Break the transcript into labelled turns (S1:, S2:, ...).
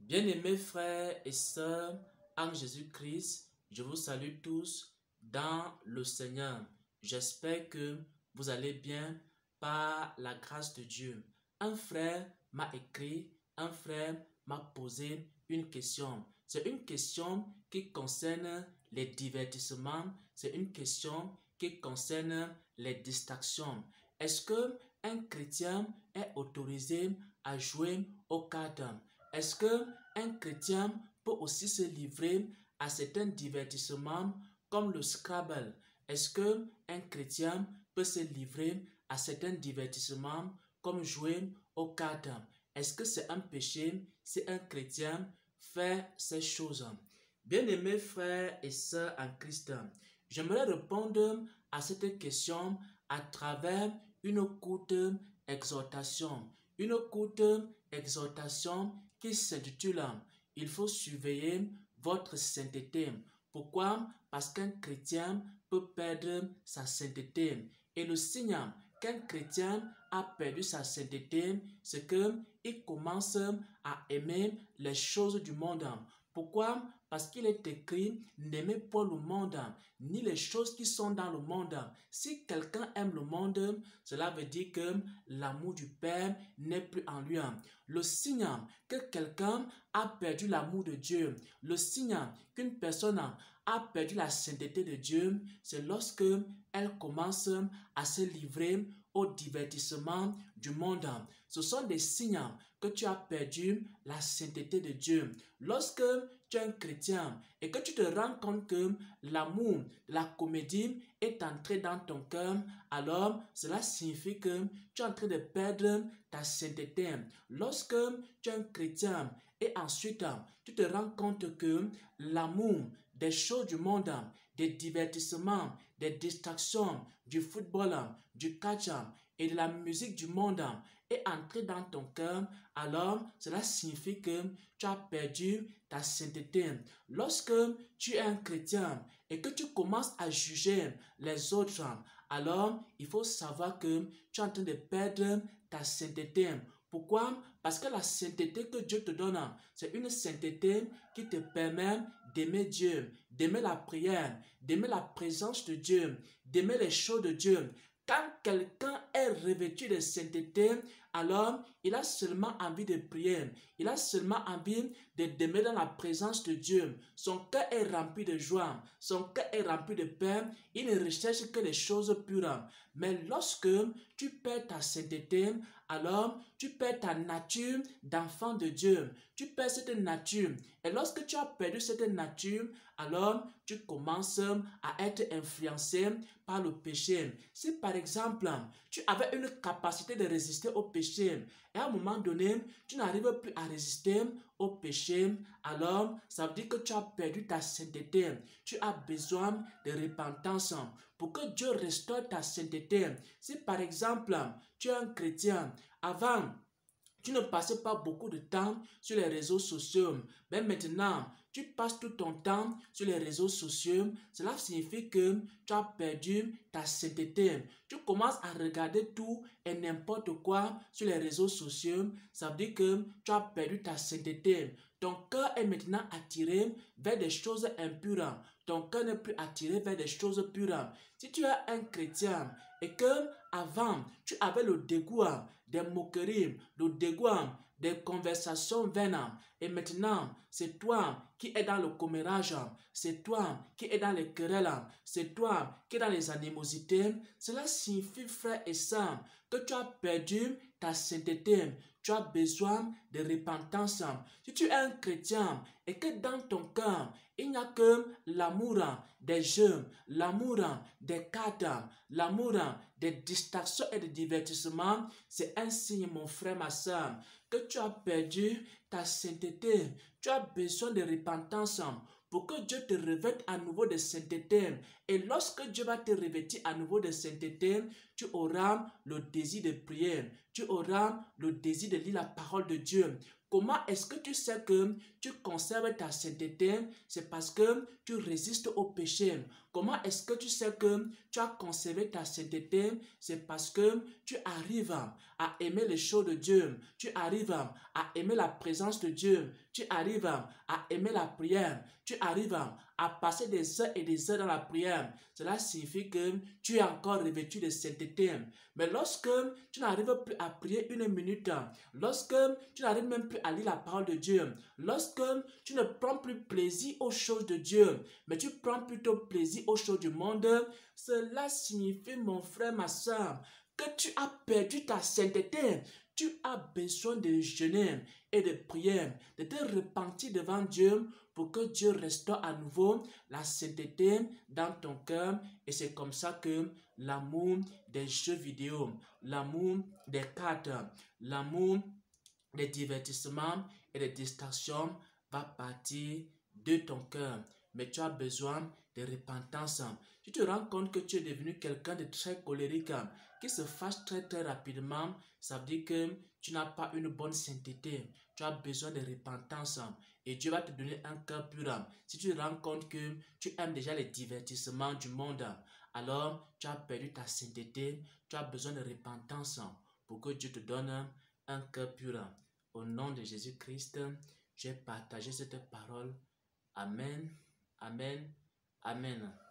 S1: Bien-aimés frères et sœurs en Jésus-Christ, je vous salue tous dans le Seigneur. J'espère que vous allez bien par la grâce de Dieu. Un frère m'a écrit, un frère m'a posé une question. C'est une question qui concerne les divertissements, c'est une question qui concerne les distractions. Est-ce que un chrétien est autorisé à jouer aux cartes? Est-ce qu'un chrétien peut aussi se livrer à certains divertissements comme le Scrabble? Est-ce qu'un chrétien peut se livrer à certains divertissements comme jouer aux cartes? Est-ce que c'est un péché si un chrétien fait ces choses? Bien-aimés frères et sœurs en Christ, j'aimerais répondre à cette question à travers une courte exhortation. Une courte exhortation qui s'intitule « Il faut surveiller votre sainteté ». Pourquoi? Parce qu'un chrétien peut perdre sa sainteté. Et le signe qu'un chrétien a perdu sa sainteté, c'est qu'il commence à aimer les choses du monde. Pourquoi? Parce qu'il est écrit « N'aimez pas le monde, ni les choses qui sont dans le monde ». Si quelqu'un aime le monde, cela veut dire que l'amour du Père n'est plus en lui. Le signe que quelqu'un a perdu l'amour de Dieu, le signe qu'une personne a perdu la sainteté de Dieu, c'est lorsque elle commence à se livrer au divertissement du monde. Ce sont des signes que tu as perdu la sainteté de Dieu. Lorsque tu es un chrétien et que tu te rends compte que l'amour, la comédie est entré dans ton cœur, alors cela signifie que tu es en train de perdre ta sainteté. Lorsque tu es un chrétien et ensuite tu te rends compte que l'amour des choses du monde, des divertissements, des distractions, du football, du catch et de la musique du monde est entré dans ton cœur, alors cela signifie que tu as perdu ta sainteté. Lorsque tu es un chrétien et que tu commences à juger les autres, alors il faut savoir que tu es en train de perdre ta sainteté. Pourquoi? Parce que la sainteté que Dieu te donne, c'est une sainteté qui te permet d'aimer Dieu, d'aimer la prière, d'aimer la présence de Dieu, d'aimer les choses de Dieu. Quand quelqu'un est revêtu de sainteté, alors il a seulement envie de prier. Il a seulement envie de demeurer dans la présence de Dieu. Son cœur est rempli de joie. Son cœur est rempli de paix. Il ne recherche que les choses pures. Mais lorsque tu perds ta sainteté, alors tu perds ta nature d'enfant de Dieu. Tu perds cette nature. Et lorsque tu as perdu cette nature, alors tu commences à être influencé par le péché. Si par exemple, tu avais une capacité de résister au péché et à un moment donné, tu n'arrives plus à résister au péché, alors ça veut dire que tu as perdu ta sainteté. Tu as besoin de repentance pour que Dieu restaure ta sainteté. Si par exemple, tu es un chrétien, avant, tu ne passais pas beaucoup de temps sur les réseaux sociaux. Mais maintenant, tu passes tout ton temps sur les réseaux sociaux. Cela signifie que tu as perdu ta sainteté. Tu commences à regarder tout et n'importe quoi sur les réseaux sociaux. Ça veut dire que tu as perdu ta sainteté. Ton cœur est maintenant attiré vers des choses impures. Ton cœur n'est plus attiré vers des choses pures. Si tu es un chrétien et que avant tu avais le dégoût des moqueries, le dégoût des conversations vaines, et maintenant c'est toi qui es dans le commérage, c'est toi qui es dans les querelles, c'est toi qui es dans les animosités, cela signifie, frère et sœur, que tu as perdu ta sainteté. Tu as besoin de repentance. Si tu es un chrétien et que dans ton cœur, il n'y a que l'amour des jeux, l'amour des cartes, l'amour des distractions et des divertissements, c'est un signe, mon frère, ma soeur, que tu as perdu ta sainteté. Tu as besoin de repentance pour que Dieu te revête à nouveau de sainteté. Et lorsque Dieu va te revêtir à nouveau de sainteté, tu auras le désir de prier. Tu auras le désir de lire la parole de Dieu. Comment est-ce que tu sais que tu conserves ta sainteté? C'est parce que tu résistes au péché. Comment est-ce que tu sais que tu as conservé ta sainteté? C'est parce que tu arrives à aimer les choses de Dieu. Tu arrives à aimer la présence de Dieu. Tu arrives à aimer la prière. Tu arrives à passer des heures et des heures dans la prière. Cela signifie que tu es encore revêtu de sainteté. Mais lorsque tu n'arrives plus à prier une minute, lorsque tu n'arrives même plus à lire la parole de Dieu, lorsque tu ne prends plus plaisir aux choses de Dieu, mais tu prends plutôt plaisir aux choses du monde, cela signifie, mon frère, ma soeur, que tu as perdu ta sainteté. Tu as besoin de jeûner et de prier, de te repentir devant Dieu pour que Dieu restaure à nouveau la sainteté dans ton cœur. Et c'est comme ça que l'amour des jeux vidéo, l'amour des cartes, l'amour des divertissements et des distractions va partir de ton cœur. Mais tu as besoin de repentance. Tu te rends compte que tu es devenu quelqu'un de très colérique, qui se fâche très très rapidement. Ça veut dire que tu n'as pas une bonne sainteté. Tu as besoin de repentance. Et Dieu va te donner un cœur pur. Si tu te rends compte que tu aimes déjà les divertissements du monde, alors tu as perdu ta sainteté. Tu as besoin de repentance pour que Dieu te donne un cœur pur. Au nom de Jésus-Christ, j'ai partagé cette parole. Amen, amen, amen.